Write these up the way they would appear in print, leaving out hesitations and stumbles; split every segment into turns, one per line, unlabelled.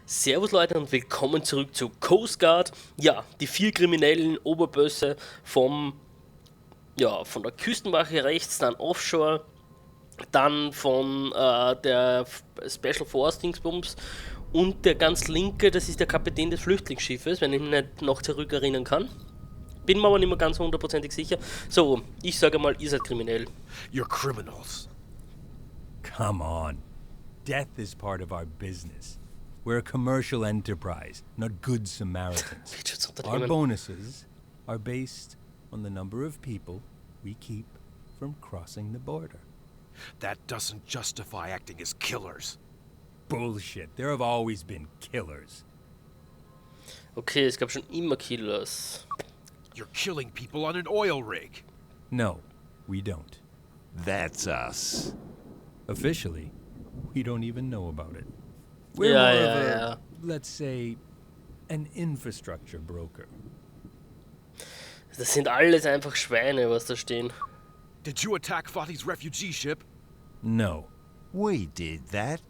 Servus Leute und willkommen zurück zu Coast Guard. Ja, die 4 kriminellen Oberbösse von der Küstenwache rechts, dann Offshore, dann von der Special Force Dingsbums und der ganz linke, das ist der Kapitän des Flüchtlingsschiffes, wenn ich mich nicht noch zurückerinnern kann. Bin mir aber nicht mehr ganz hundertprozentig sicher. So, ich sage mal, ihr seid kriminell.
You're criminals.
Come on. Death is part of our business. We're a commercial enterprise, not good Samaritans. Our bonuses are based on the number of people we keep from crossing the border.
That doesn't justify acting as killers.
Bullshit. There have always been killers.
Okay, es gab schon immer Killers.
You're killing people on an oil rig.
No, we don't.
That's us.
Officially, we don't even know about it. We're more of a, let's say, an infrastructure broker.
Das sind alles einfach Schweine, was da stehen.
Did you attack Fati's refugee ship?
No.
We did that.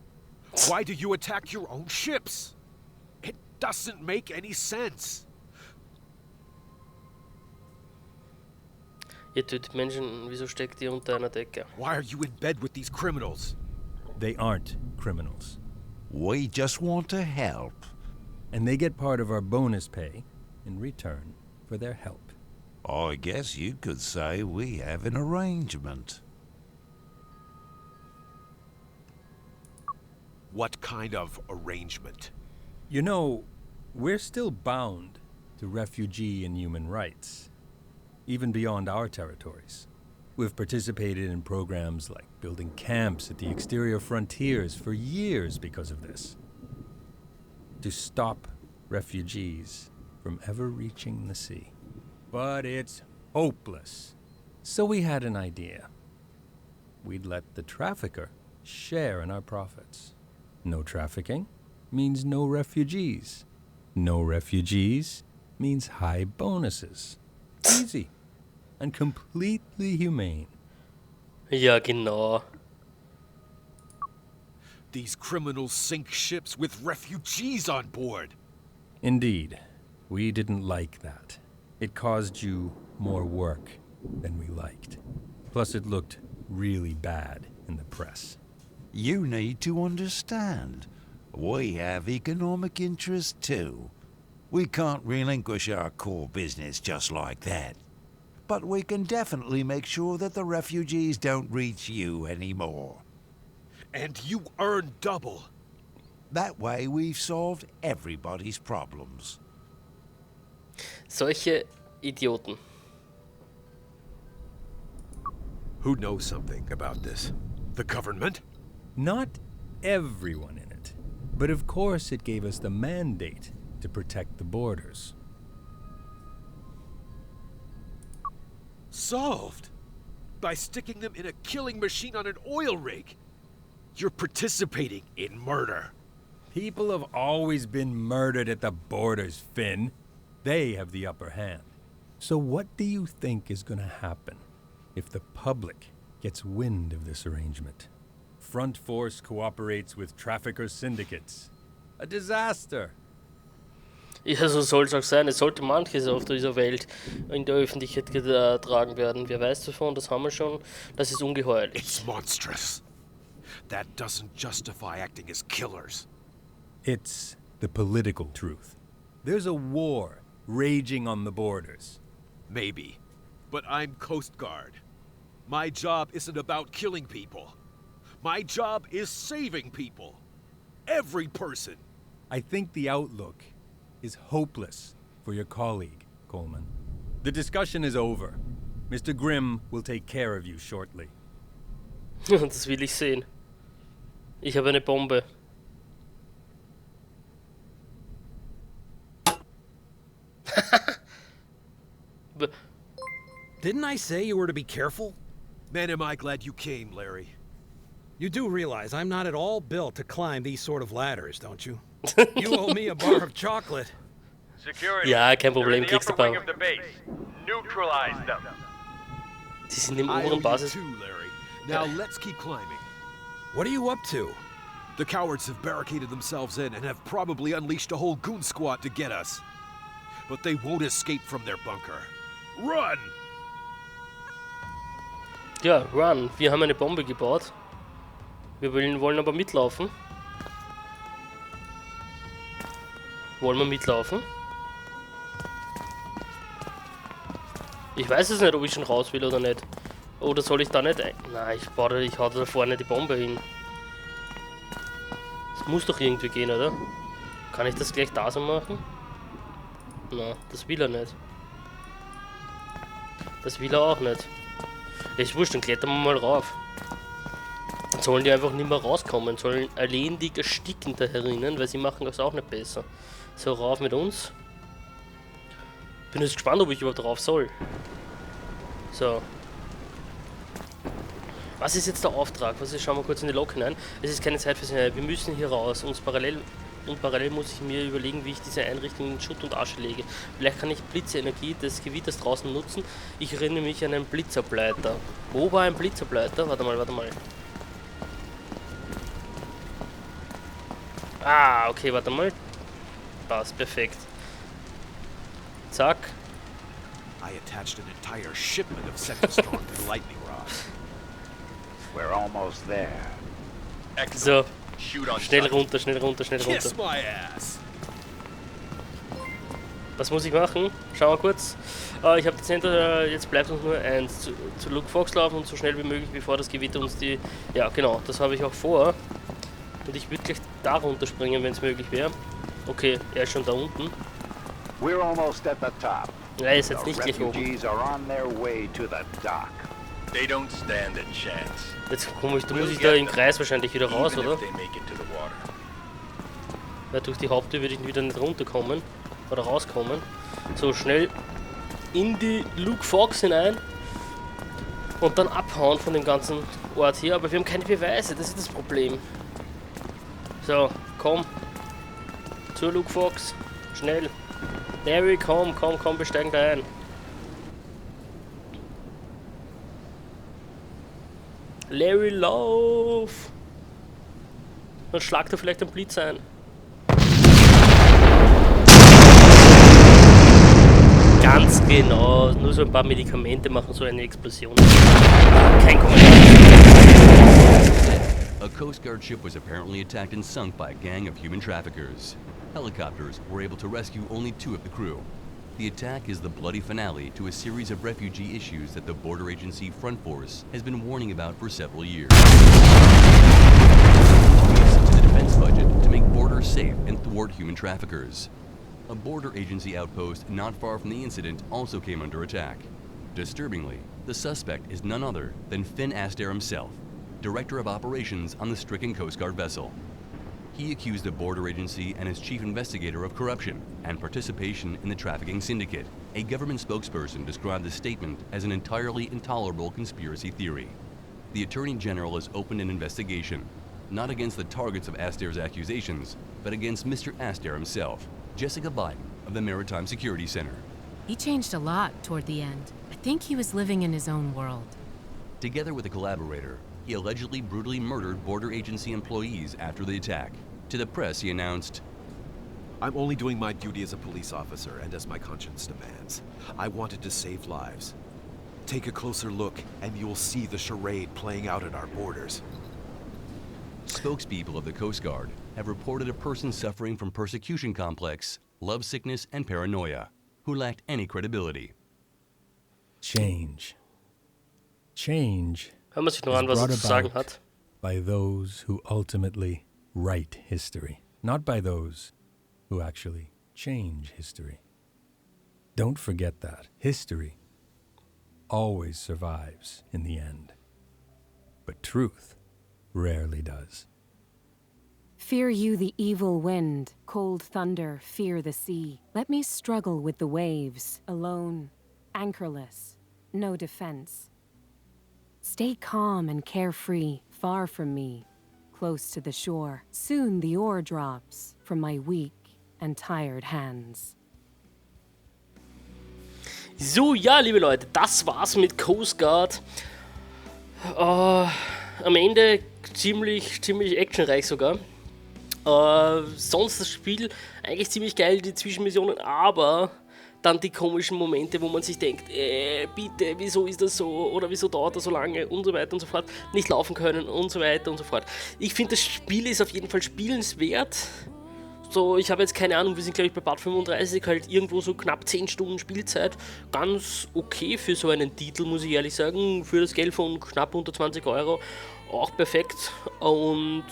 Why do you attack your own ships? It doesn't make any sense.
Ihr tötet Menschen, wieso steckt ihr unter einer Decke?
Why are you in bed with these criminals?
They aren't criminals.
We just want to help.
And they get part of our bonus pay in return for their help.
I guess you could say we have an arrangement.
What kind of arrangement?
You know, we're still bound to refugee and human rights, even beyond our territories. We've participated in programs like building camps at the exterior frontiers for years because of this. To stop refugees from ever reaching the sea. But it's hopeless. So we had an idea. We'd let the trafficker share in our profits. No trafficking means no refugees. No refugees means high bonuses. Easy. And completely humane.
Ja, genau.
These criminals sink ships with refugees on board.
Indeed. We didn't like that. It caused you more work than we liked. Plus it looked really bad in the press.
You need to understand. We have economic interests too. We can't relinquish our core business just like that. But we can definitely make sure that the refugees don't reach you anymore.
And you earn double.
That way we've solved everybody's problems.
Solche Idioten.
Who knows something about this? The government?
Not everyone in it. But of course it gave us the mandate to protect the borders.
Solved. By sticking them in a killing machine on an oil rig. You're participating in murder.
People have always been murdered at the borders, Finn. They have the upper hand. So what do you think is going to happen if the public gets wind of this arrangement? Front Force cooperates with trafficker syndicates. A disaster.
Ja, so soll es auch sein. Es sollte manches auf dieser Welt in der Öffentlichkeit getragen werden. Wer weiß davon, das haben wir schon. Das ist ungeheuerlich.
It's monstrous. That doesn't justify acting as killers.
It's the political truth. There's a war raging on the borders.
Maybe. But I'm Coast Guard. My job isn't about killing people. My job is saving people. Every person.
I think the outlook is hopeless for your colleague, Coleman. The discussion is over. Mr. Grimm will take care of you shortly.
Das will ich sehen. Ich habe eine Bombe.
Didn't I say you were to be careful?
Man, am I glad you came, Larry.
You do realize I'm not at all built to climb these sort of ladders, don't you? You owe me a bar of chocolate.
Security.
Ja, kein Problem,
They're in the
kriegst du
upper wing
Bar.
of the base. Neutralize them.
Sie sind im
I owe
oberen
you
Basis.
too, Larry. Now let's keep climbing.
What are you up to?
The cowards have barricaded themselves in and have probably unleashed a whole goon squad to get us. But they won't escape from their bunker. Run!
Ja, run. Wir haben eine Bombe gebaut. Wir wollen aber mitlaufen. Wollen wir mitlaufen? Ich weiß es nicht, ob ich schon raus will oder nicht. Oder soll ich da nicht Nein, ich hau da vorne die Bombe hin. Das muss doch irgendwie gehen, oder? Kann ich das gleich da so machen? Na, das will er nicht. Das will er auch nicht. Ist wurscht, dann klettern wir mal rauf. Dann sollen die einfach nicht mehr rauskommen, sollen elendig ersticken da herinnen, weil sie machen das auch nicht besser. So, rauf mit uns. Bin jetzt gespannt, ob ich überhaupt drauf soll. So. Was ist jetzt der Auftrag? Schauen wir kurz in die Lok hinein. Es ist keine Zeit für Sie. Wir müssen hier raus. Parallel muss ich mir überlegen, wie ich diese Einrichtung in Schutt und Asche lege. Vielleicht kann ich Blitzenergie des Gewitters draußen nutzen. Ich erinnere mich an einen Blitzableiter. Wo war ein Blitzableiter? Warte mal. Ah, okay, warte mal. Passt, perfekt. Zack.
I attached an entire shipment of second strong to the lightning rod.
We're almost there.
So, schnell runter.
Kiss my ass!
Was muss ich machen? Schauen wir kurz. Ich habe das Center, jetzt bleibt uns nur eins. Zu Luke Fox laufen und so schnell wie möglich, bevor das Gewitter uns die... Ja, genau, das habe ich auch vor. Und ich würde gleich da runterspringen, wenn es möglich wäre. Okay, er ist schon da unten.
We're almost at the top.
Ja, er ist jetzt nicht gleich oben.
Refugees are on their way to the dock.
They don't stand a chance.
Jetzt muss ich da im Kreis wahrscheinlich wieder raus, oder? Weil durch die Haupttür würde ich wieder nicht runterkommen. Oder rauskommen. So, schnell in die Luke Fox hinein. Und dann abhauen von dem ganzen Ort hier. Aber wir haben keine Beweise, das ist das Problem. So, komm. Zur Luke Fox. Schnell. Larry, komm, wir steigen da ein. Larry, lauf! Dann schlagt er vielleicht einen Blitz ein. Ganz genau, nur so ein paar Medikamente machen so eine Explosion. Kein Kommentar.
A Coast Guard ship was apparently attacked and sunk by a gang of human traffickers. Helicopters were able to rescue only 2 of the crew. The attack is the bloody finale to a series of refugee issues that the border agency Front Force has been warning about for several years. To the defense budget to make borders safe and thwart human traffickers. A border agency outpost not far from the incident also came under attack. Disturbingly, the suspect is none other than Finn Astaire himself, Director of Operations on the stricken Coast Guard vessel. He accused the border agency and its chief investigator of corruption and participation in the trafficking syndicate. A government spokesperson described the statement as an entirely intolerable conspiracy theory. The Attorney General has opened an investigation, not against the targets of Astaire's accusations, but against Mr. Astaire himself, Jessica Biden of the Maritime Security Center.
He changed a lot toward the end. I think he was living in his own world.
Together with a collaborator, he allegedly brutally murdered border agency employees after the attack. To the press, he announced,
I'm only doing my duty as a police officer and as my conscience demands. I wanted to save lives. Take a closer look and you'll see the charade playing out at our borders.
Spokespeople of the Coast Guard have reported a person suffering from persecution complex, lovesickness, and paranoia, who lacked any credibility.
Change. Change
Hören wir sich noch an, was er zu sagen hat.
By those who ultimately write history, not by those who actually change history. Don't forget that. History always survives in the end. But truth rarely does.
Fear you the evil wind, cold thunder, fear the sea. Let me struggle with the waves, alone, anchorless, no defense. Stay calm and carefree, far from me, close to the shore. Soon the oar drops from my weak and tired hands.
So, ja, liebe Leute, das war's mit Coast Guard. Am Ende ziemlich actionreich sogar. Sonst das Spiel eigentlich ziemlich geil, die Zwischenmissionen, aber dann die komischen Momente, wo man sich denkt, bitte, wieso ist das so oder wieso dauert das so lange und so weiter und so fort, nicht laufen können und so weiter und so fort. Ich finde, das Spiel ist auf jeden Fall spielenswert. So, ich habe jetzt keine Ahnung, wir sind glaube ich bei Part 35, halt irgendwo so knapp 10 Stunden Spielzeit. Ganz okay für so einen Titel, muss ich ehrlich sagen. Für das Geld von knapp unter 20 €, auch perfekt. Und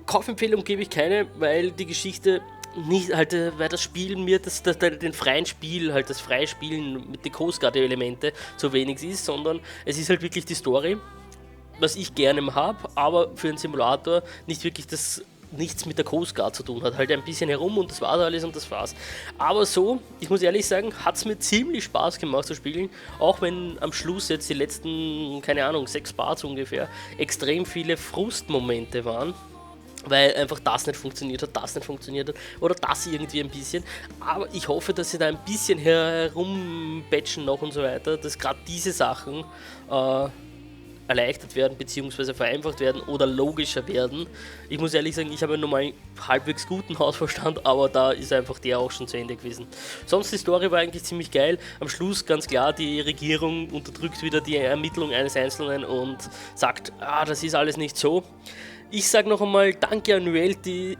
Kaufempfehlung gebe ich keine, weil die Geschichte nicht, halt, weil das Spiel mir, den freien Spiel, halt das freie Spielen mit den Coast Guard Elemente zu wenig ist, sondern es ist halt wirklich die Story, was ich gerne habe, aber für einen Simulator nicht wirklich nichts mit der Coast Guard zu tun hat. Halt ein bisschen herum und das war alles und das war's. Aber so, ich muss ehrlich sagen, hat es mir ziemlich Spaß gemacht zu spielen, auch wenn am Schluss jetzt die letzten, keine Ahnung, 6 Parts ungefähr, extrem viele Frustmomente waren. Weil einfach das nicht funktioniert hat oder das irgendwie ein bisschen. Aber ich hoffe, dass sie da ein bisschen herumpatchen noch und so weiter, dass gerade diese Sachen erleichtert werden bzw. vereinfacht werden oder logischer werden. Ich muss ehrlich sagen, ich habe einen normalen halbwegs guten Hausverstand, aber da ist einfach der auch schon zu Ende gewesen. Sonst die Story war eigentlich ziemlich geil. Am Schluss ganz klar, die Regierung unterdrückt wieder die Ermittlung eines Einzelnen und sagt, das ist alles nicht so. Ich sage noch einmal danke an Reality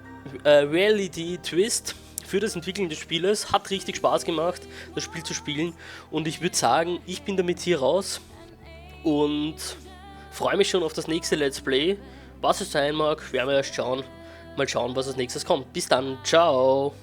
Twist für das Entwickeln des Spieles. Hat richtig Spaß gemacht, das Spiel zu spielen. Und ich würde sagen, ich bin damit hier raus und freue mich schon auf das nächste Let's Play. Was es sein mag, werden wir erst schauen. Mal schauen, was als nächstes kommt. Bis dann, ciao!